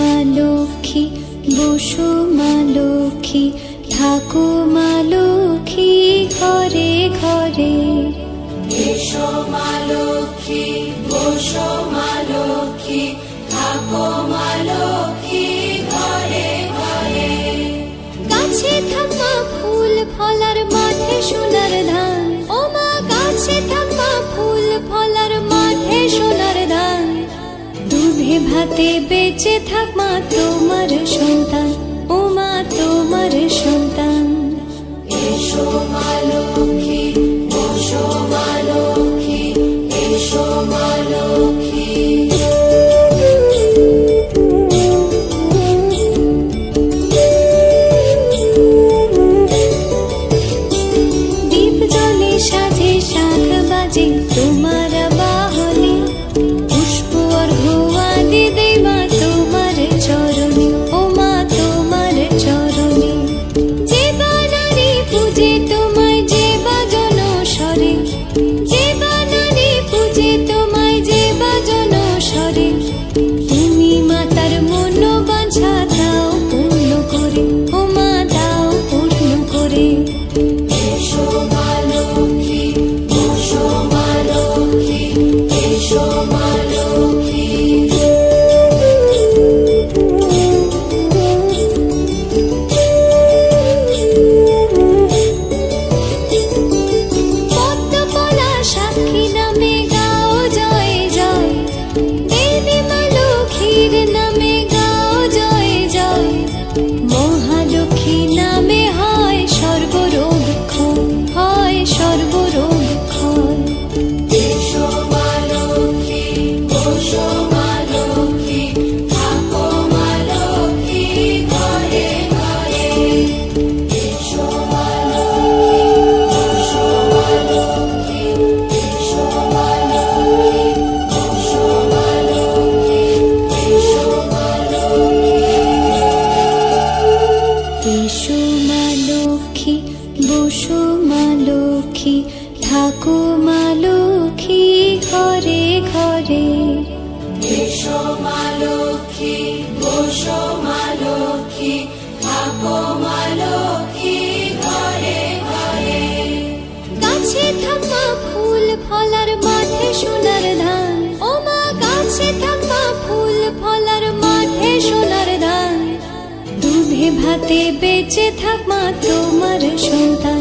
মা লক্ষ্মী, বসো মা লক্ষ্মী, থাকো মা লক্ষ্মী ঘরে ঘরে। এসো মা লক্ষ্মী, বসো মা লক্ষ্মী, থাকো মা লক্ষ্মী ঘরে ঘরে। গাছে থাকা ফুল ফলার মাঠে সোনার ধান, ও মা গাছে থাকা ফুল ফলার মাঠে সোনার ধান। দুধে ভাতে বেঁচে থাক মা তোমার সন্তান, ও মা তোমার সন্তান। এসো মা লক্ষ্মী, বসো মা লক্ষ্মী, এসো মা লক্ষ্মী। দীপ জলে সাজে শাখ বাজে তোমার বাহনে, পুষ্প অর্ঘ্য আদি দেই মা তোমার চরণে, ও মা তোমার চরণে। যে বানারি পূজে তোমায় যে বাজন স্বরে, যে বানারি পূজে তোমায় যে বাজন স্বরে। তুমি মাতার মনোবাঞ্ছা দাও পূর্ণ করে, ও মা দাও পূর্ণ করে। এসো মা লক্ষ্মী, বসো মা লক্ষ্মী, এসো মা লক্ষ্মী। পদ্মকলা সাক্ষী নামে গাও জয় জয়, দেবী মা লক্ষ্মীর নামে গাও জয় জয়। মহালক্ষ্মী নামে হয় সর্বরোগ ক্ষয়, হয় সর্বরোগ ক্ষয়। এসো মা লক্ষ্মী, বসো মা লক্ষ্মী, থাকো মা লক্ষ্মী ঘরে ঘরে। এসো মা লক্ষ্মী, বসো মা লক্ষ্মী, এসো মা লক্ষ্মী, বসো মা লক্ষ্মী, এসো মা লক্ষ্মী। এসো মা লক্ষ্মী, বসো মা লক্ষ্মী, থাকো মা লক্ষ্মী ঘরে ঘরে। এসো মা লক্ষ্মী, বসো মা লক্ষ্মী, থাকো মা লক্ষ্মী ঘরে ঘরে। গাছে থাকা ফুল ফলার মাঠে সোনার ধান, ও মা গাছে থাকা ফুল ফলার মাঠে সোনার ধান। দুধে ভাতে বেঁচে থাক মা তোমার সন্তান,